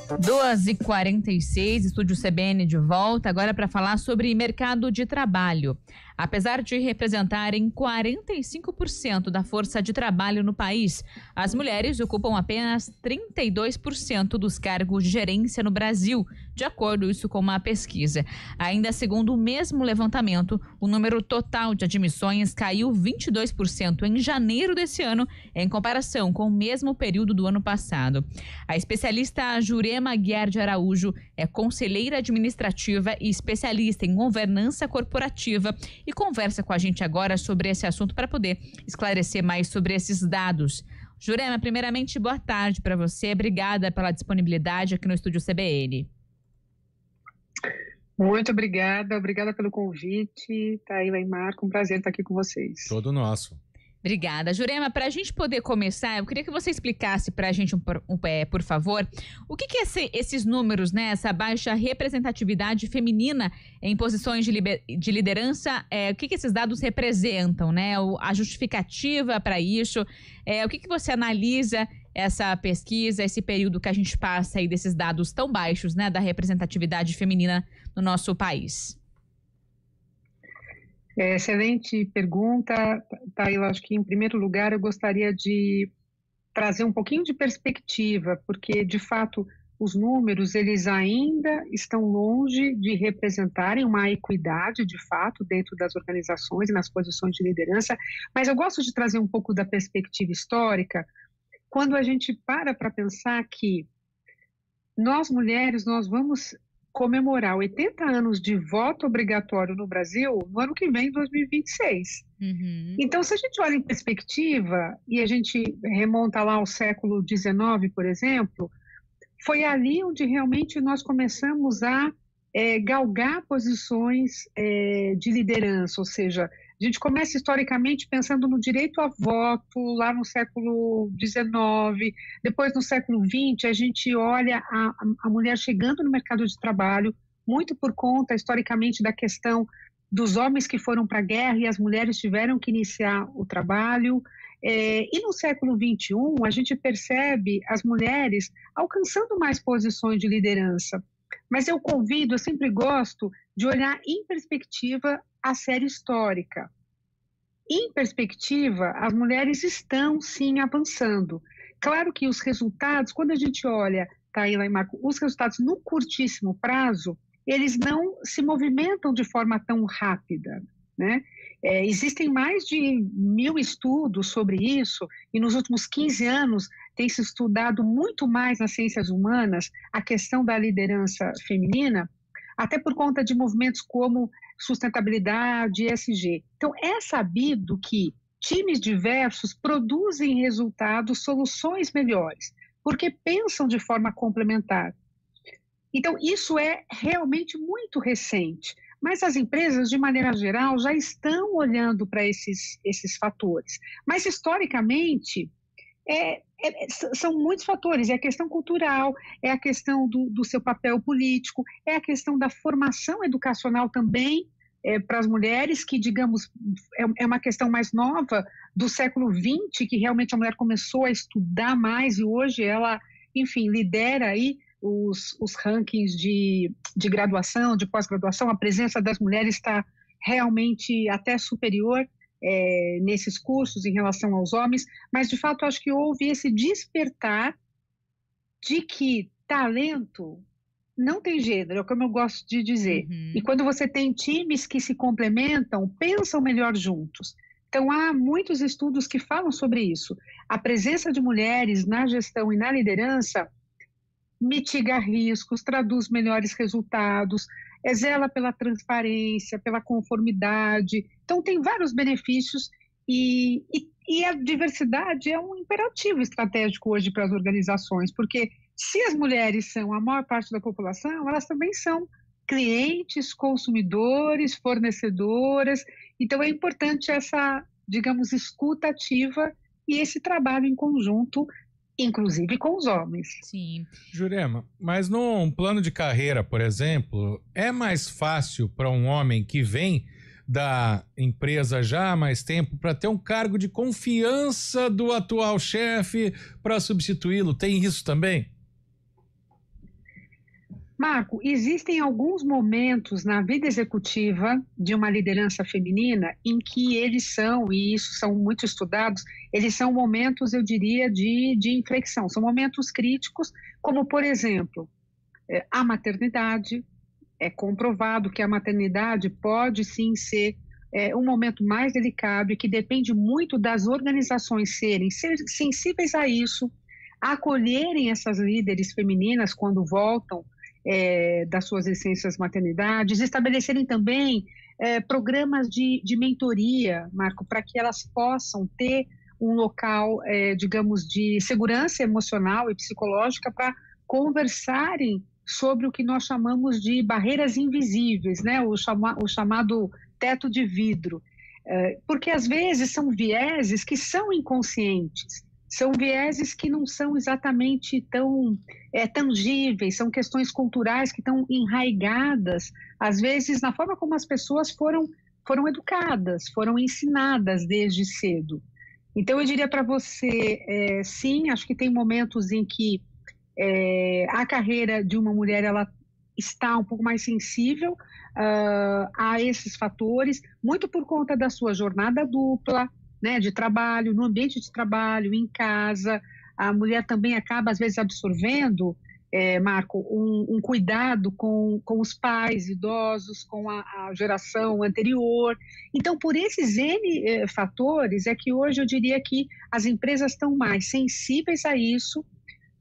2h46, Estúdio CBN de volta, agora para falar sobre mercado de trabalho. Apesar de representarem 45% da força de trabalho no país, as mulheres ocupam apenas 32% dos cargos de gerência no Brasil, de acordo isso com uma pesquisa. Ainda segundo o mesmo levantamento, o número total de admissões caiu 22% em janeiro desse ano, em comparação com o mesmo período do ano passado. A especialista Jurema Guiar de Araújo é conselheira administrativa e especialista em governança corporativa e conversa com a gente agora sobre esse assunto para poder esclarecer mais sobre esses dados. Jurema, primeiramente, boa tarde para você. Obrigada pela disponibilidade aqui no Estúdio CBN. Muito obrigada pelo convite, Taíla e Marco, um prazer estar aqui com vocês. Todo nosso. Obrigada. Jurema, para a gente poder começar, eu queria que você explicasse para a gente, por favor, o que esses números, né, essa baixa representatividade feminina em posições de liderança, o que esses dados representam, né, a justificativa para isso, o que você analisa essa pesquisa, esse período que a gente passa aí desses dados tão baixos, né, da representatividade feminina no nosso país? Excelente pergunta, Taíla. Acho que, em primeiro lugar, eu gostaria de trazer um pouquinho de perspectiva, porque, de fato, os números, eles ainda estão longe de representarem uma equidade, de fato, dentro das organizações e nas posições de liderança, mas eu gosto de trazer um pouco da perspectiva histórica, quando a gente para pensar que nós, mulheres, nós vamos comemorar 80 anos de voto obrigatório no Brasil no ano que vem, 2026. Uhum. Então, se a gente olha em perspectiva, e a gente remonta lá ao século XIX, por exemplo, foi ali onde realmente nós começamos a galgar posições de liderança, ou seja, a gente começa historicamente pensando no direito a voto, lá no século XIX, depois no século XX a gente olha a mulher chegando no mercado de trabalho, muito por conta, historicamente, da questão dos homens que foram para a guerra e as mulheres tiveram que iniciar o trabalho, e no século XXI a gente percebe as mulheres alcançando mais posições de liderança. Mas eu sempre gosto de olhar em perspectiva a série histórica. Em perspectiva, as mulheres estão, sim, avançando. Claro que os resultados, quando a gente olha, Taíla e Marco, os resultados no curtíssimo prazo, eles não se movimentam de forma tão rápida, né? Existem mais de 1.000 estudos sobre isso, e nos últimos 15 anos tem se estudado muito mais nas ciências humanas a questão da liderança feminina, até por conta de movimentos como sustentabilidade, ESG. Então, é sabido que times diversos produzem resultados, soluções melhores, porque pensam de forma complementar. Então, isso é realmente muito recente, mas as empresas, de maneira geral, já estão olhando para esses fatores. Mas, historicamente, são muitos fatores, é a questão cultural, é a questão do seu papel político, é a questão da formação educacional também para as mulheres, que, digamos, é uma questão mais nova do século XX, que realmente a mulher começou a estudar mais e hoje ela, enfim, lidera aí os rankings de graduação, de pós-graduação. A presença das mulheres está realmente até superior nesses cursos em relação aos homens, mas de fato acho que houve esse despertar de que talento não tem gênero, é como eu gosto de dizer. Uhum. E quando você tem times que se complementam, pensam melhor juntos. Então há muitos estudos que falam sobre isso. A presença de mulheres na gestão e na liderança mitiga riscos, traduz melhores resultados, zela pela transparência, pela conformidade. Então tem vários benefícios e a diversidade é um imperativo estratégico hoje para as organizações, porque se as mulheres são a maior parte da população, elas também são clientes, consumidores, fornecedoras. Então é importante essa, digamos, escuta ativa e esse trabalho em conjunto, inclusive com os homens. Sim. Jurema, mas num plano de carreira, por exemplo, é mais fácil para um homem que vem da empresa já há mais tempo para ter um cargo de confiança do atual chefe para substituí-lo? Tem isso também? Marco, existem alguns momentos na vida executiva de uma liderança feminina em que eles são, e isso são muito estudados, eles são momentos, eu diria, de inflexão, são momentos críticos, como, por exemplo, a maternidade. É comprovado que a maternidade pode sim ser um momento mais delicado e que depende muito das organizações serem sensíveis a isso, acolherem essas líderes femininas quando voltam das suas licenças maternidades, estabelecerem também programas de mentoria, Marco, para que elas possam ter um local, digamos, de segurança emocional e psicológica para conversarem sobre o que nós chamamos de barreiras invisíveis, né? O chamado teto de vidro, porque às vezes são vieses que são inconscientes, são vieses que não são exatamente tão tangíveis, são questões culturais que estão enraigadas, às vezes, na forma como as pessoas foram educadas, foram ensinadas desde cedo. Então, eu diria para você, sim, acho que tem momentos em que a carreira de uma mulher ela está um pouco mais sensível a esses fatores, muito por conta da sua jornada dupla, né, de trabalho, no ambiente de trabalho, em casa. A mulher também acaba, às vezes, absorvendo, Marco, um cuidado com os pais idosos, com a geração anterior. Então, por esses N fatores, é que hoje eu diria que as empresas estão mais sensíveis a isso,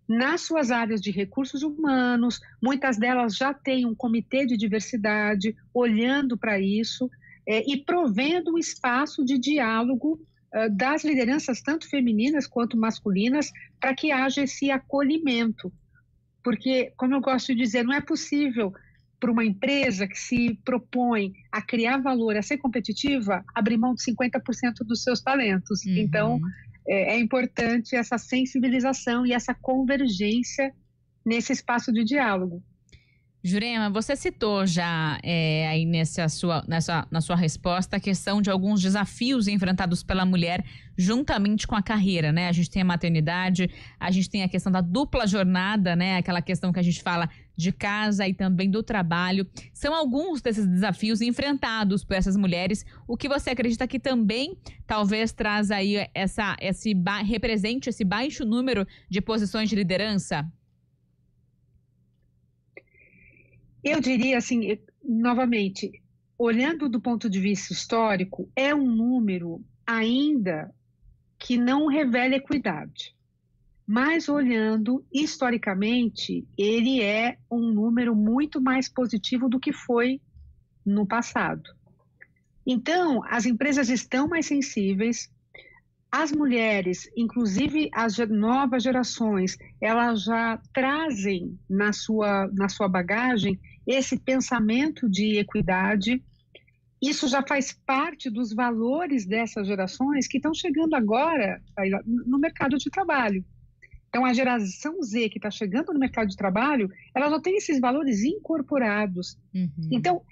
nas suas áreas de recursos humanos, muitas delas já têm um comitê de diversidade olhando para isso e provendo um espaço de diálogo das lideranças, tanto femininas quanto masculinas, para que haja esse acolhimento. Porque, como eu gosto de dizer, não é possível para uma empresa que se propõe a criar valor, a ser competitiva, abrir mão de 50% dos seus talentos. Uhum. Então, é importante essa sensibilização e essa convergência nesse espaço de diálogo. Jurema, você citou já aí na sua resposta a questão de alguns desafios enfrentados pela mulher juntamente com a carreira, né? A gente tem a maternidade, a gente tem a questão da dupla jornada, né? Aquela questão que a gente fala de casa e também do trabalho. São alguns desses desafios enfrentados por essas mulheres. O que você acredita que também talvez traz aí represente esse baixo número de posições de liderança? Eu diria assim, novamente, olhando do ponto de vista histórico, é um número ainda que não revela equidade. Mas olhando historicamente, ele é um número muito mais positivo do que foi no passado. Então, as empresas estão mais sensíveis, as mulheres, inclusive as novas gerações, elas já trazem na sua bagagem esse pensamento de equidade. Isso já faz parte dos valores dessas gerações que estão chegando agora no mercado de trabalho. Então, a geração Z que está chegando no mercado de trabalho, ela já tem esses valores incorporados. Uhum. Então,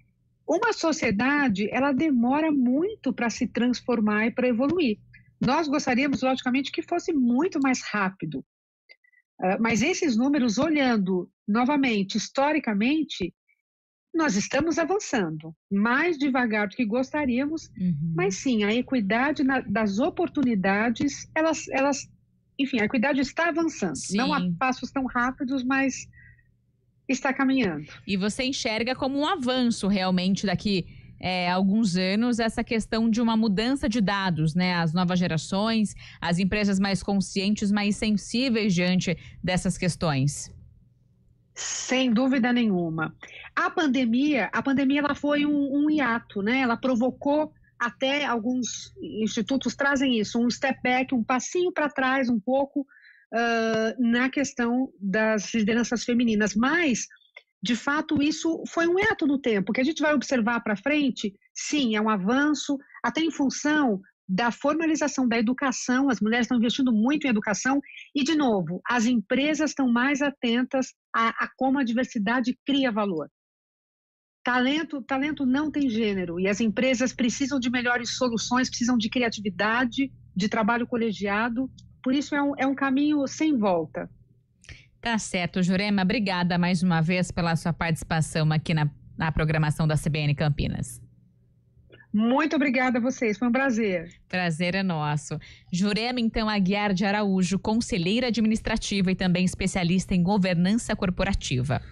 uma sociedade, ela demora muito para se transformar e para evoluir. Nós gostaríamos, logicamente, que fosse muito mais rápido. Mas esses números, olhando novamente, historicamente, nós estamos avançando mais devagar do que gostaríamos, mas sim, a equidade das oportunidades, enfim, a equidade está avançando. Sim. Não a passos tão rápidos, mas está caminhando. E você enxerga como um avanço realmente daqui alguns anos essa questão de uma mudança de dados, né? As novas gerações, as empresas mais conscientes, mais sensíveis diante dessas questões. Sem dúvida nenhuma. A pandemia ela foi um hiato, né? Ela provocou, até alguns institutos trazem isso, um step back, um passinho para trás um pouco na questão das lideranças femininas, mas de fato, isso foi um hiato no tempo, que a gente vai observar para frente, sim, é um avanço, até em função da formalização da educação, as mulheres estão investindo muito em educação, e, de novo, as empresas estão mais atentas a como a diversidade cria valor. Talento não tem gênero, e as empresas precisam de melhores soluções, precisam de criatividade, de trabalho colegiado, por isso é um caminho sem volta. Tá certo, Jurema. Obrigada mais uma vez pela sua participação aqui na programação da CBN Campinas. Muito obrigada a vocês, foi um prazer. Prazer é nosso. Jurema, então, Aguiar de Araújo, conselheira administrativa e também especialista em governança corporativa.